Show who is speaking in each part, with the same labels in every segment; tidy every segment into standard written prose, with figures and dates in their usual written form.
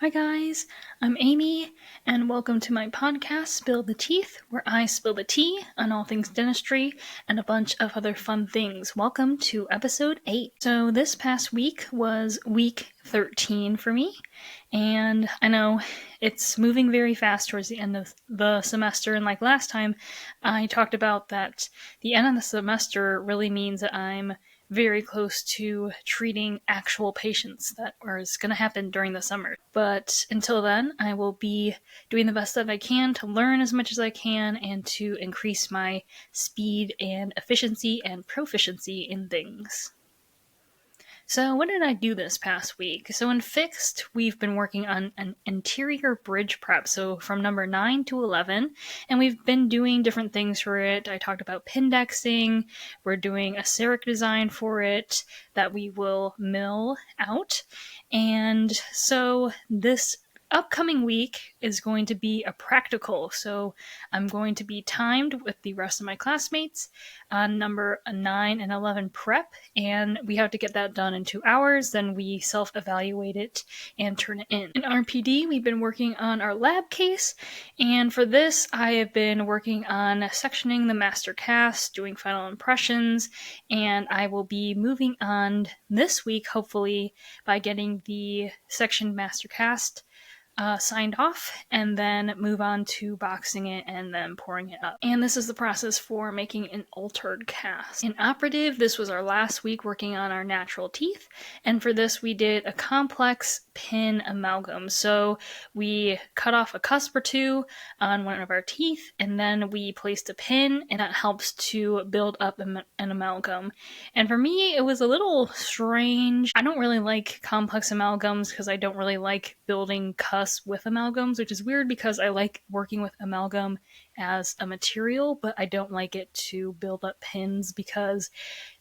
Speaker 1: Hi guys, I'm Amy, and welcome to my podcast, Spill the Teeth, where I spill the tea on all things dentistry and a bunch of other fun things. Welcome to episode 8. So this past week was week 13 for me, and I know it's moving very fast towards the end of the semester, and like last time, I talked about that the end of the semester really means that I'm very close to treating actual patients that is going to happen during the summer. But until then, I will be doing the best that I can to learn as much as I can and to increase my speed and efficiency and proficiency in things. So what did I do this past week? So in Fixed, we've been working on an interior bridge prep, so from number 9 to 11, and we've been doing different things for it. I talked about pindexing, we're doing a CEREC design for it that we will mill out, and so this upcoming week is going to be a practical, so I'm going to be timed with the rest of my classmates on number 9 and 11 prep, and we have to get that done in 2 hours. Then we self-evaluate it and turn it in. In RPD, we've been working on our lab case, and for this, I have been working on sectioning the master cast, doing final impressions, and I will be moving on this week, hopefully, by getting the section master cast signed off, and then move on to boxing it and then pouring it up. And this is the process for making an altered cast. In operative, this was our last week working on our natural teeth, and for this we did a complex pin amalgam. So we cut off a cusp or two on one of our teeth, and then we placed a pin, and that helps to build up an amalgam. And for me, it was a little strange. I don't really like complex amalgams because I don't really like building cusps with amalgams, which is weird because I like working with amalgam as a material, but I don't like it to build up pins because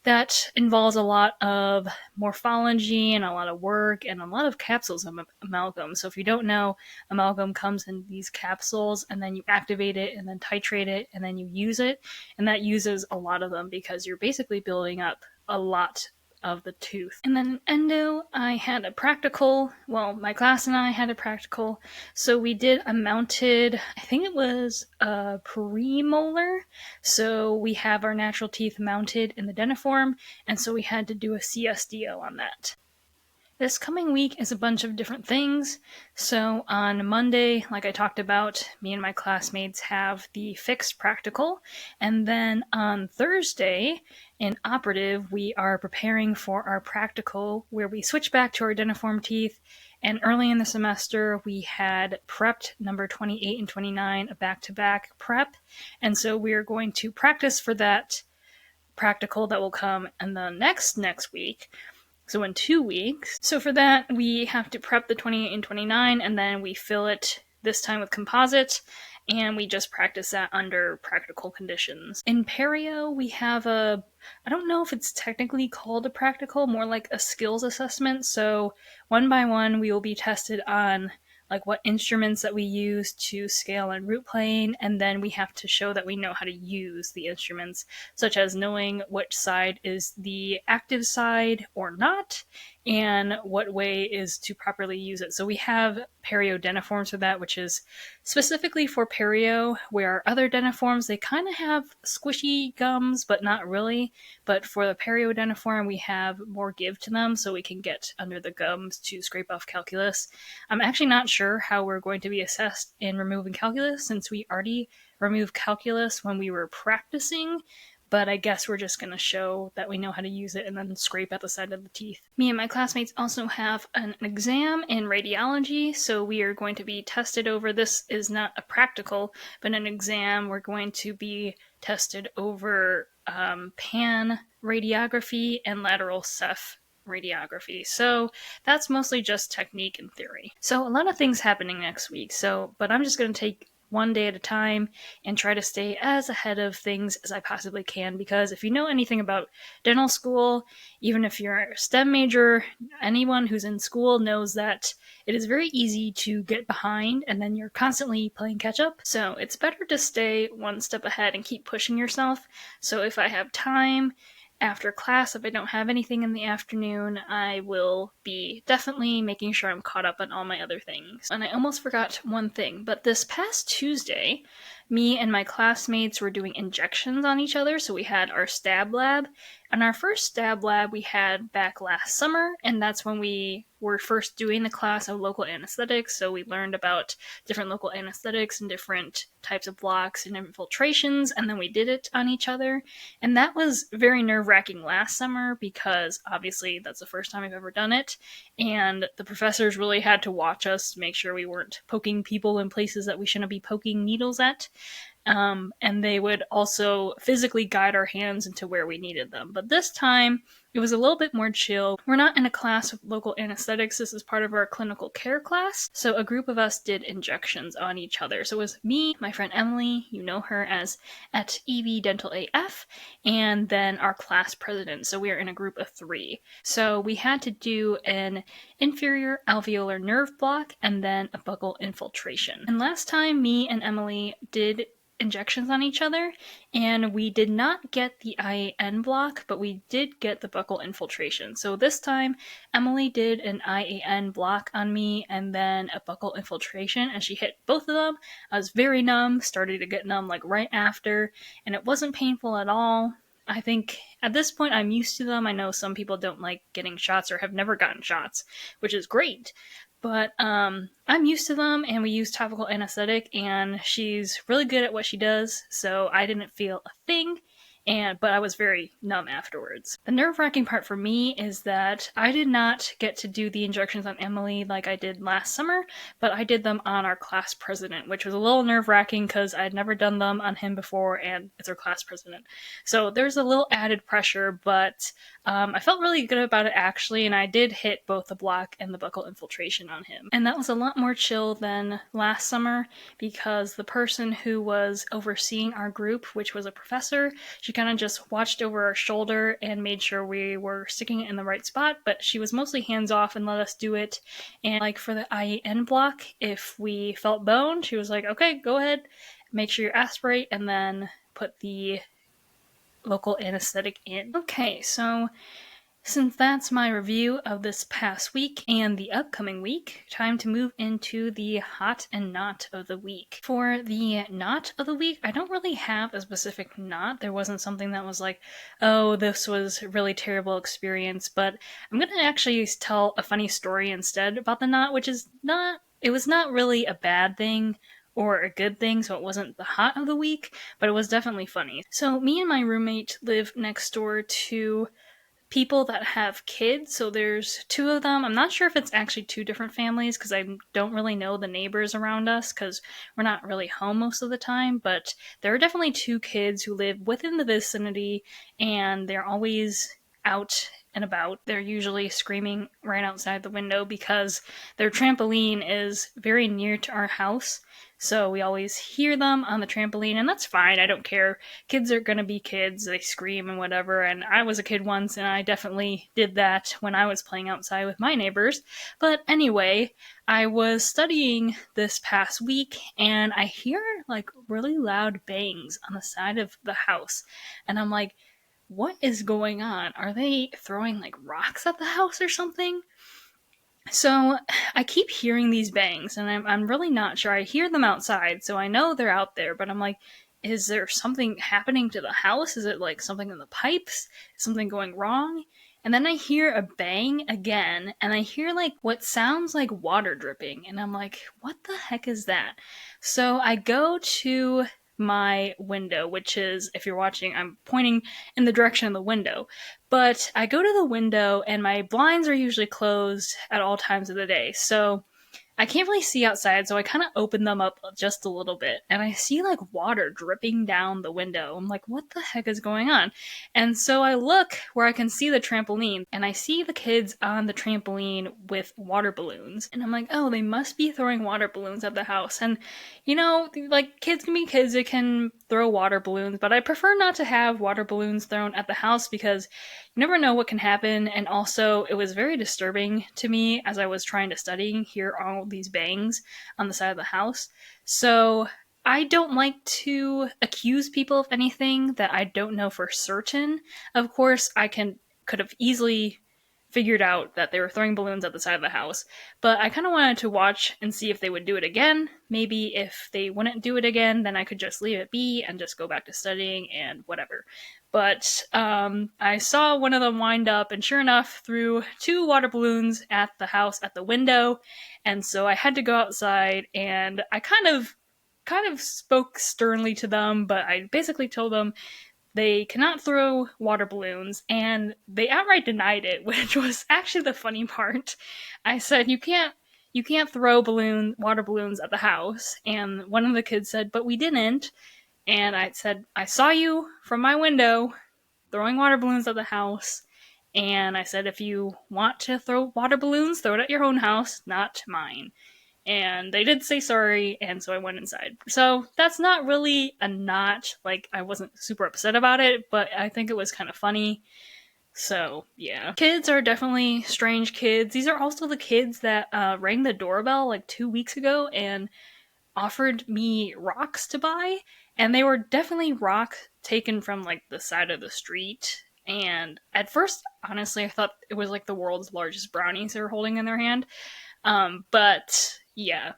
Speaker 1: that involves a lot of morphology and a lot of work and a lot of capsules of amalgam. So if you don't know, amalgam comes in these capsules, and then you activate it and then titrate it and then you use it, and that uses a lot of them because you're basically building up a lot of the tooth. And then endo, I had a practical, well, my class and I had a practical, so we did a mounted, I think it was a premolar, so we have our natural teeth mounted in the dentiform, and so we had to do a CSDO on that. This coming week is a bunch of different things. So on Monday, like I talked about, me and my classmates have the Fixed practical. And then on Thursday, in operative, we are preparing for our practical where we switch back to our dentiform teeth. And early in the semester, we had prepped number 28 and 29, a back-to-back prep. And so we are going to practice for that practical that will come in the next week. So in 2 weeks. So for that, we have to prep the 28 and 29, and then we fill it this time with composite, and we just practice that under practical conditions. In perio, we have I don't know if it's technically called a practical, more like a skills assessment. So one by one, we will be tested on like what instruments that we use to scale and root plane, and then we have to show that we know how to use the instruments, such as knowing which side is the active side or not, and what way is to properly use it. So we have perio dentiforms for that, which is specifically for perio, where our other dentiforms, they kind of have squishy gums, but not really. But for the perio dentiform, we have more give to them, so we can get under the gums to scrape off calculus. I'm actually not sure how we're going to be assessed in removing calculus, since we already removed calculus when we were practicing, but I guess we're just going to show that we know how to use it and then scrape at the side of the teeth. Me and my classmates also have an exam in radiology, so we are going to be tested over, this is not a practical, but an exam. We're going to be tested over pan radiography and lateral ceph radiography. So that's mostly just technique and theory. So a lot of things happening next week, but I'm just going to take one day at a time and try to stay as ahead of things as I possibly can, because if you know anything about dental school, even if you're a STEM major, anyone who's in school knows that it is very easy to get behind and then you're constantly playing catch up. So it's better to stay one step ahead and keep pushing yourself. So if I have time after class, if I don't have anything in the afternoon, I will be definitely making sure I'm caught up on all my other things. And I almost forgot one thing, but this past Tuesday, me and my classmates were doing injections on each other, so we had our stab lab. And our first stab lab we had back last summer, and that's when we were first doing the class of local anesthetics, so we learned about different local anesthetics and different types of blocks and infiltrations, and then we did it on each other. And that was very nerve-wracking last summer because obviously that's the first time I've ever done it, and the professors really had to watch us to make sure we weren't poking people in places that we shouldn't be poking needles at. And they would also physically guide our hands into where we needed them. But this time, it was a little bit more chill. We're not in a class of local anesthetics. This is part of our clinical care class. So a group of us did injections on each other. So it was me, my friend Emily, you know her as at EV Dental AF, and then our class president. So we are in a group of 3. So we had to do an inferior alveolar nerve block and then a buccal infiltration. And last time, me and Emily did injections on each other, and we did not get the IAN block, but we did get the buccal infiltration. So this time, Emily did an IAN block on me and then a buccal infiltration, and she hit both of them. I was very numb, started to get numb like right after, and it wasn't painful at all. I think at this point I'm used to them. I know some people don't like getting shots or have never gotten shots, which is great. But I'm used to them, and we use topical anesthetic, and she's really good at what she does, so I didn't feel a thing, but I was very numb afterwards. The nerve-wracking part for me is that I did not get to do the injections on Emily like I did last summer, but I did them on our class president, which was a little nerve-wracking because I'd never done them on him before, and it's our class president. So there's a little added pressure, but I felt really good about it actually, and I did hit both the block and the buccal infiltration on him. And that was a lot more chill than last summer because the person who was overseeing our group, which was a professor, she kind of just watched over our shoulder and made sure we were sticking it in the right spot, but she was mostly hands off and let us do it. And like for the IEN block, if we felt bone, she was like, okay, go ahead, make sure you aspirate, and then put the local anesthetic in. Okay, so since that's my review of this past week and the upcoming week, time to move into the hot and not of the week. For the not of the week, I don't really have a specific not. There wasn't something that was like, oh, this was a really terrible experience, but I'm going to actually tell a funny story instead about the not, which is not, it was not really a bad thing or a good thing, so it wasn't the hot of the week, but it was definitely funny. So me and my roommate live next door to people that have kids, so there's 2 of them. I'm not sure if it's actually 2 different families because I don't really know the neighbors around us because we're not really home most of the time, but there are definitely 2 kids who live within the vicinity, and they're always out and about. They're usually screaming right outside the window because their trampoline is very near to our house. So we always hear them on the trampoline, and that's fine. I don't care. Kids are gonna be kids. They scream and whatever, and I was a kid once, and I definitely did that when I was playing outside with my neighbors. But anyway, I was studying this past week, and I hear, like, really loud bangs on the side of the house. And I'm like, what is going on? Are they throwing, like, rocks at the house or something? So I keep hearing these bangs, and I'm really not sure. I hear them outside, so I know they're out there, but I'm like, is there something happening to the house? Is it like something in the pipes? Is something going wrong? And then I hear a bang again, and I hear like what sounds like water dripping, and I'm like, what the heck is that? So I go to my window, which is, if you're watching, I'm pointing in the direction of the window. But I go to the window, and my blinds are usually closed at all times of the day, so I can't really see outside, so I kind of open them up just a little bit, and I see like water dripping down the window. I'm like, what the heck is going on? And so I look where I can see the trampoline, and I see the kids on the trampoline with water balloons. And I'm like, oh, they must be throwing water balloons at the house. And, you know, like, kids can be kids, they can throw water balloons, but I prefer not to have water balloons thrown at the house because you never know what can happen. And also, it was very disturbing to me as I was trying to study, hear all these bangs on the side of the house. So I don't like to accuse people of anything that I don't know for certain. Of course, could have easily figured out that they were throwing balloons at the side of the house, but I kind of wanted to watch and see if they would do it again. Maybe if they wouldn't do it again, then I could just leave it be and just go back to studying and whatever. But I saw one of them wind up, and sure enough, threw 2 water balloons at the house at the window, and so I had to go outside, and I kind of spoke sternly to them, but I basically told them they cannot throw water balloons, and they outright denied it, which was actually the funny part. I said, you can't throw water balloons at the house, and one of the kids said, but we didn't. And I said, I saw you from my window throwing water balloons at the house. And I said, if you want to throw water balloons, throw it at your own house, not mine. And they did say sorry, and so I went inside. So that's not really a notch. Like, I wasn't super upset about it, but I think it was kind of funny. So, yeah. Kids are definitely strange kids. These are also the kids that rang the doorbell like 2 weeks ago and offered me rocks to buy, and they were definitely rocks taken from like the side of the street. And at first, honestly, I thought it was like the world's largest brownies they were holding in their hand. But yeah,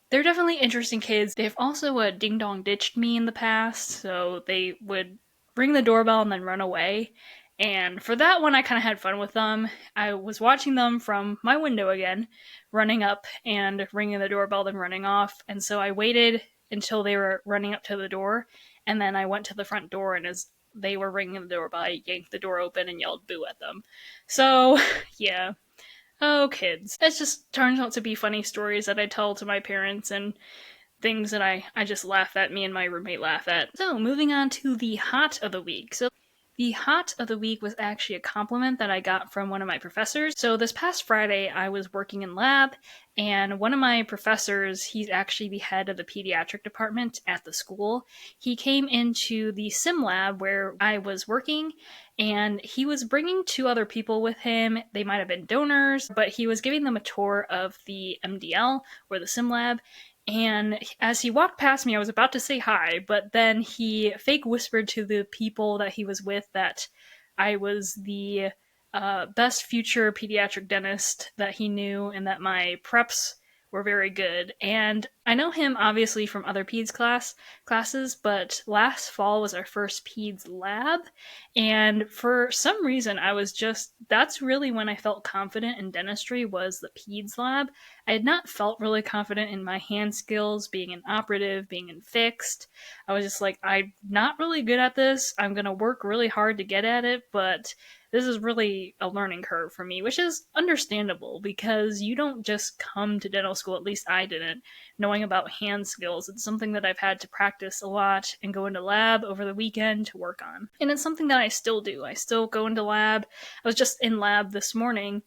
Speaker 1: they're definitely interesting kids. They've also ding dong ditched me in the past, so they would ring the doorbell and then run away. And for that one, I kind of had fun with them. I was watching them from my window again, running up and ringing the doorbell, then running off. And so I waited until they were running up to the door, and then I went to the front door, and as they were ringing the doorbell, I yanked the door open and yelled boo at them. So, yeah. Oh, kids. It just turns out to be funny stories that I tell to my parents and things that I just laugh at, me and my roommate laugh at. So, moving on to the hot of the week. So, the hot of the week was actually a compliment that I got from one of my professors. So this past Friday, I was working in lab, and one of my professors, he's actually the head of the pediatric department at the school. He came into the sim lab where I was working, and he was bringing 2 other people with him. They might have been donors, but he was giving them a tour of the MDL, or the sim lab. And as he walked past me, I was about to say hi, but then he fake whispered to the people that he was with that I was the best future pediatric dentist that he knew, and that my preps were very good. And I know him obviously from other classes, but last fall was our first peds lab, and for some reason that's really when I felt confident in dentistry, was the peds lab. I had not felt really confident in my hand skills, being an operative, being in fixed. I was just like, I'm not really good at this. I'm going to work really hard to get at it, but this is really a learning curve for me, which is understandable because you don't just come to dental school, at least I didn't, knowing about hand skills. It's something that I've had to practice a lot and go into lab over the weekend to work on. And it's something that I still do. I still go into lab. I was just in lab this morning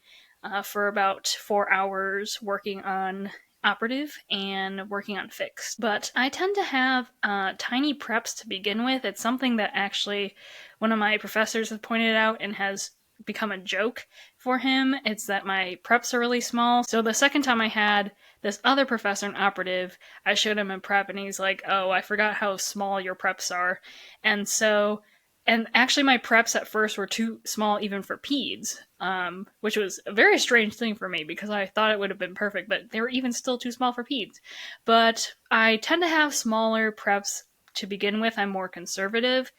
Speaker 1: for about 4 hours working on operative and working on fixed. But I tend to have tiny preps to begin with. It's something that actually one of my professors has pointed out and has become a joke for him. It's that my preps are really small. So the second time I had this other professor in operative, I showed him a prep and he's like, oh, I forgot how small your preps are. And actually, my preps at first were too small even for peds, which was a very strange thing for me because I thought it would have been perfect, but they were even still too small for peds. But I tend to have smaller preps to begin with. I'm more conservative,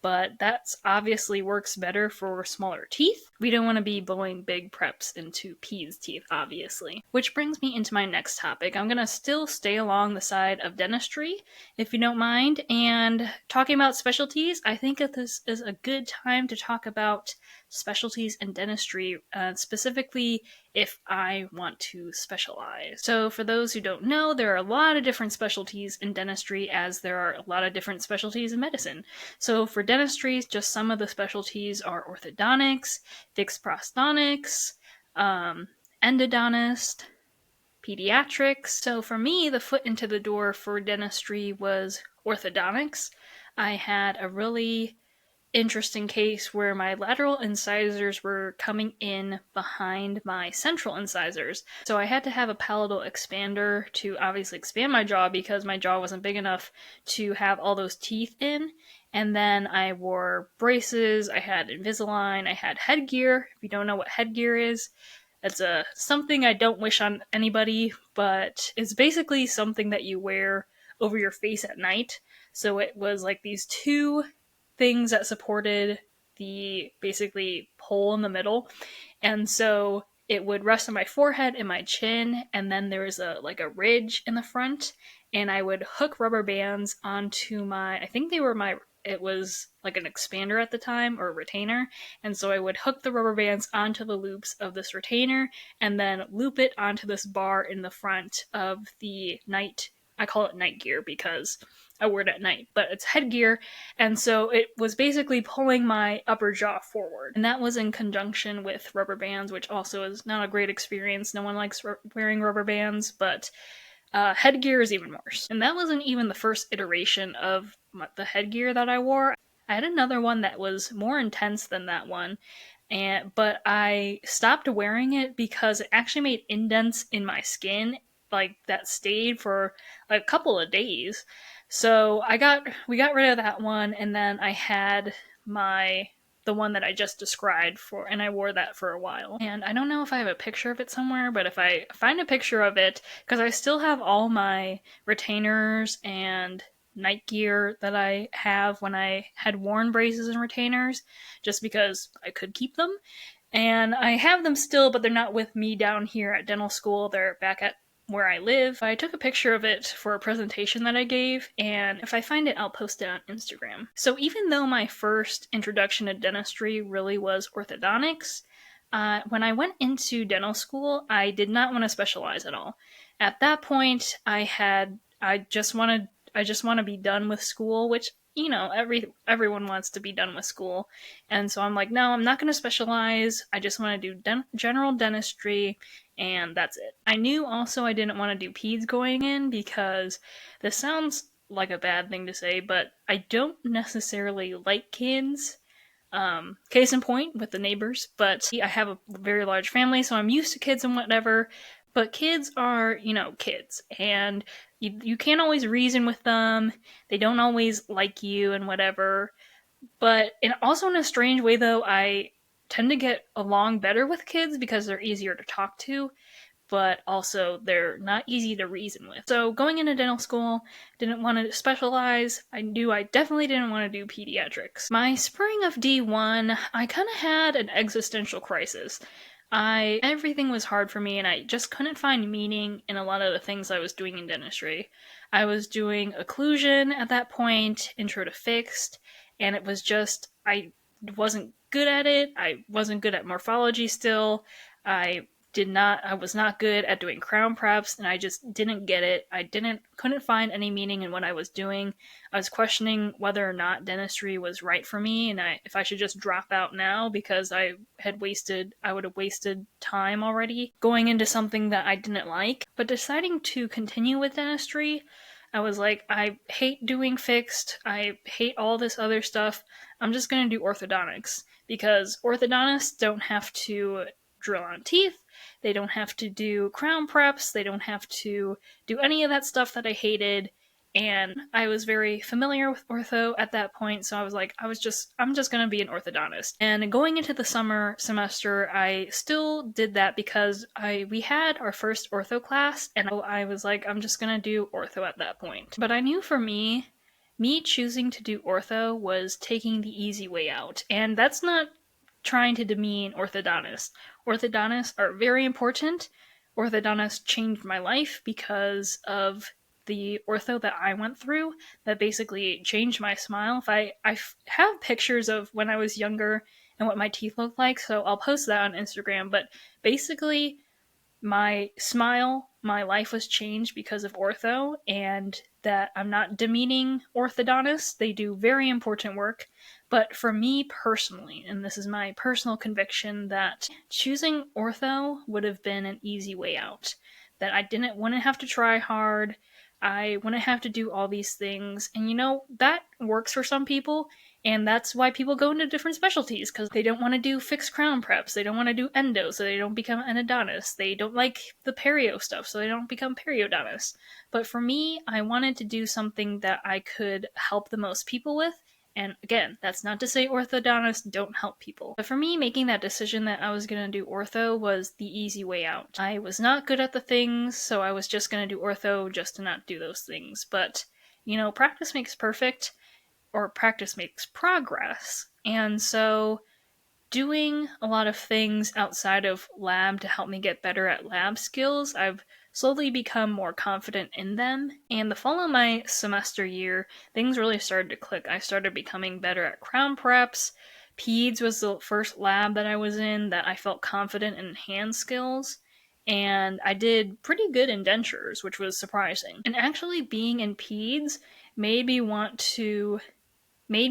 Speaker 1: but that obviously works better for smaller teeth. We don't want to be blowing big preps into peds teeth, obviously. Which brings me into my next topic. I'm going to still stay along the side of dentistry, if you don't mind, and talking about specialties, I think that this is a good time to talk about specialties in dentistry, specifically if I want to specialize. So for those who don't know, there are a lot of different specialties in dentistry, as there are a lot of different specialties in medicine. So for dentistry, just some of the specialties are orthodontics, fixed prostonics, endodontist, pediatrics. So for me, the foot into the door for dentistry was orthodontics. I had a really interesting case where my lateral incisors were coming in behind my central incisors. So I had to have a palatal expander to obviously expand my jaw because my jaw wasn't big enough to have all those teeth in. And then I wore braces, I had Invisalign, I had headgear. If you don't know what headgear is, it's something I don't wish on anybody, but it's basically something that you wear over your face at night. So it was like these two things that supported the basically hole in the middle. And so it would rest on my forehead and my chin, and then there was a ridge in the front, and I would hook rubber bands onto my, I think they were my, it was like an expander at the time, or a retainer, and so I would hook the rubber bands onto the loops of this retainer and then loop it onto this bar in the front of the night, I call it night gear because I wear it at night, but it's headgear, and so it was basically pulling my upper jaw forward. And that was in conjunction with rubber bands, which also is not a great experience. No one likes wearing rubber bands, but headgear is even worse. And that wasn't even the first iteration of the headgear that I wore. I had another one that was more intense than that one, but I stopped wearing it because it actually made indents in my skin, like that stayed for a couple of days. So we got rid of that one, and then I had the one that I just described for, and I wore that for a while. And I don't know if I have a picture of it somewhere, but if I find a picture of it, because I still have all my retainers and night gear that I have when I had worn braces and retainers, just because I could keep them. And I have them still, but they're not with me down here at dental school. They're back at where I live. I took a picture of it for a presentation that I gave, and if I find it, I'll post it on Instagram. So even though my first introduction to dentistry really was orthodontics, when I went into dental school, I did not want to specialize at all. At that point, I just want to be done with school, which everyone wants to be done with school, and so I'm like, no, I'm not going to specialize. I just want to do general dentistry, and that's it. I knew also I didn't want to do peds going in because this sounds like a bad thing to say, but I don't necessarily like kids. Case in point with the neighbors, but I have a very large family, so I'm used to kids and whatever. But kids are, kids, and you can't always reason with them. They don't always like you and whatever. But also in a strange way, though, I tend to get along better with kids because they're easier to talk to, but also they're not easy to reason with. So going into dental school, didn't want to specialize. I knew I definitely didn't want to do pediatrics. My spring of D1, I kind of had an existential crisis. Everything was hard for me, and I just couldn't find meaning in a lot of the things I was doing in dentistry. I was doing occlusion at that point, intro to fixed, and it was just, I wasn't good at it. I wasn't good at morphology still. I was not good at doing crown preps, and I just didn't get it. Couldn't find any meaning in what I was doing. I was questioning whether or not dentistry was right for me, and if I should just drop out now because I would have wasted time already going into something that I didn't like. But deciding to continue with dentistry, I was like, I hate doing fixed. I hate all this other stuff. I'm just going to do orthodontics because orthodontists don't have to drill on teeth. They don't have to do crown preps. They don't have to do any of that stuff that I hated. And I was very familiar with ortho at that point, so I was like, I'm just gonna be an orthodontist. And going into the summer semester, I still did that because we had our first ortho class, and I was like, I'm just gonna do ortho at that point. But I knew for me choosing to do ortho was taking the easy way out, and that's not trying to demean orthodontists. Orthodontists are very important. Orthodontists changed my life because of the ortho that I went through that basically changed my smile. I have pictures of when I was younger and what my teeth looked like, so I'll post that on Instagram, but basically my smile, my life was changed because of ortho, and that I'm not demeaning orthodontists. They do very important work. But for me personally, and this is my personal conviction, that choosing ortho would have been an easy way out. That I wouldn't have to try hard. I wouldn't have to do all these things. And that works for some people. And that's why people go into different specialties, because they don't want to do fixed crown preps, they don't want to do endo, so they don't become endodontists, they don't like the perio stuff, so they don't become periodontists. But for me, I wanted to do something that I could help the most people with. And again, that's not to say orthodontists don't help people. But for me, making that decision that I was going to do ortho was the easy way out. I was not good at the things, so I was just going to do ortho just to not do those things. But, practice makes perfect, or practice makes progress. And so doing a lot of things outside of lab to help me get better at lab skills, I've slowly become more confident in them. And the fall of my semester year, things really started to click. I started becoming better at crown preps. Peds was the first lab that I was in that I felt confident in hand skills. And I did pretty good in dentures, which was surprising. And actually being in peds made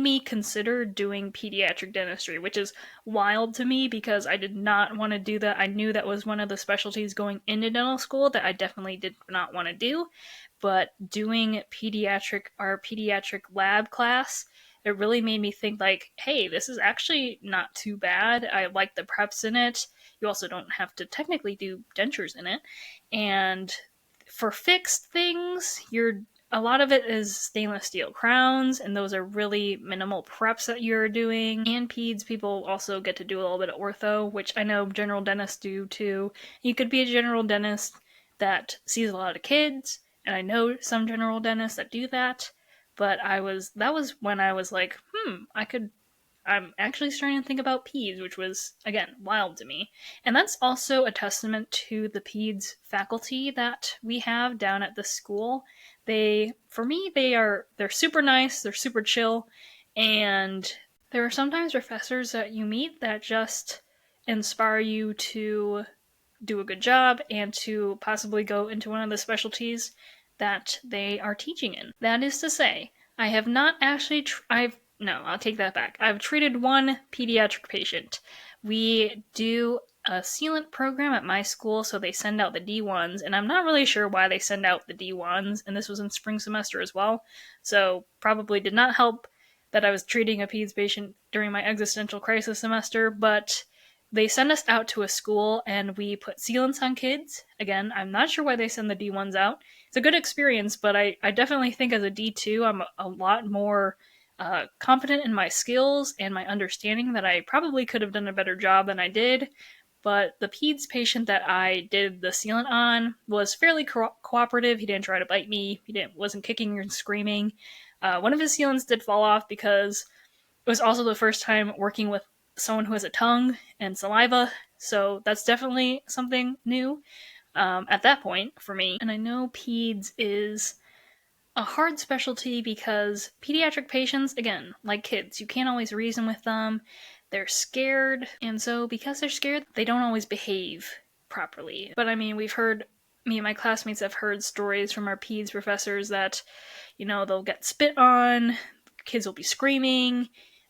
Speaker 1: me consider doing pediatric dentistry, which is wild to me because I did not want to do that. I knew that was one of the specialties going into dental school that I definitely did not want to do, but doing pediatric lab class, it really made me think like, hey, this is actually not too bad. I like the preps in it. You also don't have to technically do dentures in it. And for fixed things, a lot of it is stainless steel crowns, and those are really minimal preps that you're doing. And peds, people also get to do a little bit of ortho, which I know general dentists do too. You could be a general dentist that sees a lot of kids, and I know some general dentists that do that, but that was when I was like, I'm actually starting to think about peds, which was, again, wild to me. And that's also a testament to the peds faculty that we have down at the school. For me, they're super nice, they're super chill, and there are sometimes professors that you meet that just inspire you to do a good job and to possibly go into one of the specialties that they are teaching in. That is to say, I have not actually, no, I'll take that back. I've treated one pediatric patient. We do a sealant program at my school, so they send out the D1s, and I'm not really sure why they send out the D1s, and this was in spring semester as well, so probably did not help that I was treating a peds patient during my existential crisis semester, but they send us out to a school and we put sealants on kids. Again, I'm not sure why they send the D1s out. It's a good experience, but I definitely think as a D2, I'm a lot more competent in my skills and my understanding that I probably could have done a better job than I did. But the peds patient that I did the sealant on was fairly cooperative. He didn't try to bite me. Wasn't kicking and screaming. One of his sealants did fall off because it was also the first time working with someone who has a tongue and saliva, so that's definitely something new at that point for me. And I know peds is a hard specialty because pediatric patients, again, like kids, you can't always reason with them. They're scared, and so because they're scared, they don't always behave properly. But I mean, me and my classmates have heard stories from our peds professors that, they'll get spit on, kids will be screaming,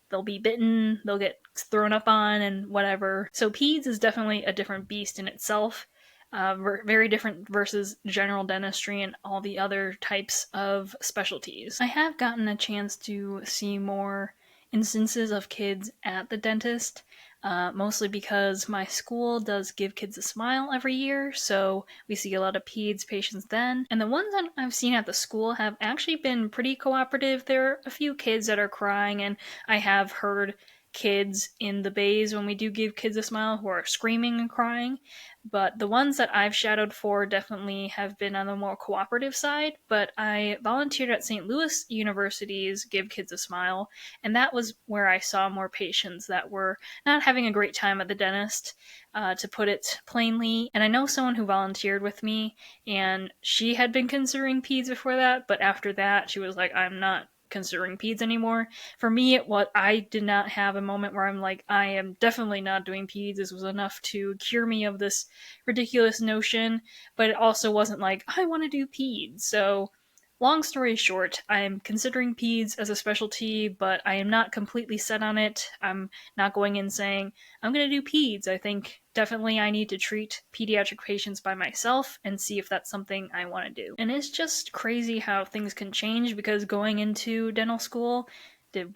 Speaker 1: they'll be bitten, they'll get thrown up on, and whatever. So peds is definitely a different beast in itself. Very different versus general dentistry and all the other types of specialties. I have gotten a chance to see more instances of kids at the dentist, mostly because my school does Give Kids a Smile every year, so we see a lot of peds patients then. And the ones that I've seen at the school have actually been pretty cooperative. There are a few kids that are crying, and I have heard kids in the bays when we do Give Kids a Smile who are screaming and crying, but the ones that I've shadowed for definitely have been on the more cooperative side. But I volunteered at St. Louis University's Give Kids a Smile, and that was where I saw more patients that were not having a great time at the dentist, to put it plainly. And I know someone who volunteered with me, and she had been considering peds before that, but after that she was like, I'm not considering peds anymore. For me, I did not have a moment where I'm like, I am definitely not doing peds. This was enough to cure me of this ridiculous notion, but it also wasn't like, I want to do peds. So, long story short, I'm considering peds as a specialty, but I am not completely set on it. I'm not going in saying, I'm going to do peds. I think definitely I need to treat pediatric patients by myself and see if that's something I want to do. And it's just crazy how things can change, because going into dental school,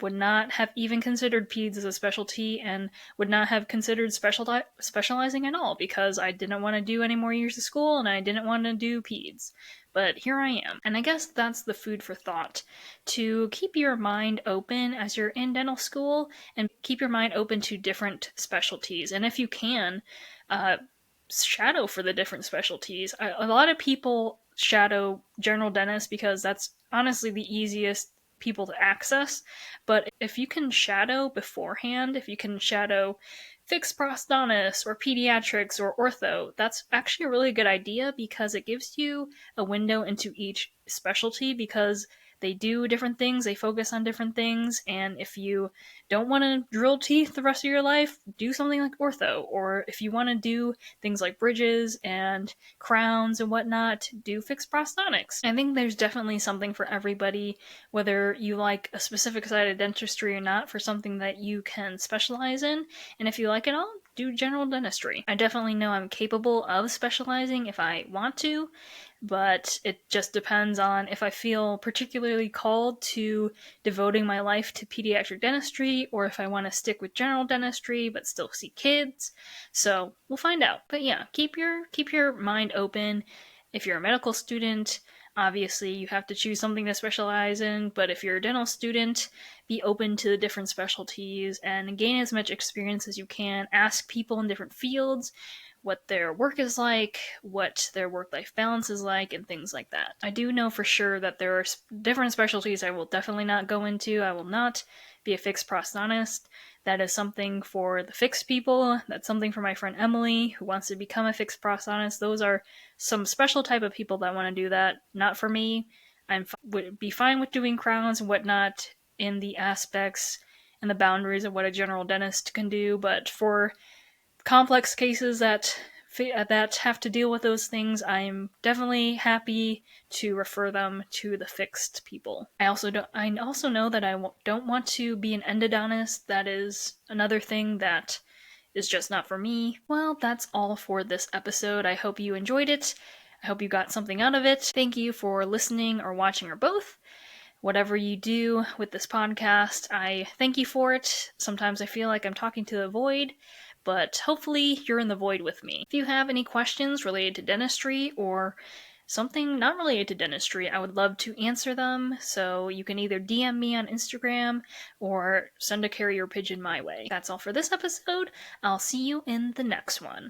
Speaker 1: would not have even considered peds as a specialty and would not have considered specializing at all because I didn't want to do any more years of school and I didn't want to do peds. But here I am. And I guess that's the food for thought, to keep your mind open as you're in dental school and keep your mind open to different specialties. And if you can, shadow for the different specialties. A lot of people shadow general dentists because that's honestly the easiest people to access. But if you can shadow beforehand, if you can shadow fixed prosthotists or pediatrics or ortho, that's actually a really good idea because it gives you a window into each specialty because they do different things, they focus on different things, and if you don't want to drill teeth the rest of your life, do something like ortho. Or if you want to do things like bridges and crowns and whatnot, do fixed prosthotics. I think there's definitely something for everybody, whether you like a specific side of dentistry or not, for something that you can specialize in. And if you like it all, do general dentistry. I definitely know I'm capable of specializing if I want to, but it just depends on if I feel particularly called to devoting my life to pediatric dentistry or if I want to stick with general dentistry but still see kids. So we'll find out. But yeah, keep your mind open. If you're a medical student, obviously you have to choose something to specialize in, but if you're a dental student, be open to the different specialties and gain as much experience as you can. Ask people in different fields what their work is like, what their work-life balance is like, and things like that. I do know for sure that there are different specialties I will definitely not go into. I will not be a fixed prosthontist. That is something for the fixed people. That's something for my friend Emily, who wants to become a fixed prosthontist. Those are some special type of people that want to do that. Not for me. Would be fine with doing crowns and whatnot in the aspects and the boundaries of what a general dentist can do, but for complex cases that have to deal with those things, I'm definitely happy to refer them to the fixed people. I also know that I don't want to be an endodontist. That is another thing that is just not for me. Well, that's all for this episode. I hope you enjoyed it. I hope you got something out of it. Thank you for listening or watching or both. Whatever you do with this podcast, I thank you for it. Sometimes I feel like I'm talking to the void, but hopefully you're in the void with me. If you have any questions related to dentistry or something not related to dentistry, I would love to answer them. So you can either DM me on Instagram or send a carrier pigeon my way. That's all for this episode. I'll see you in the next one.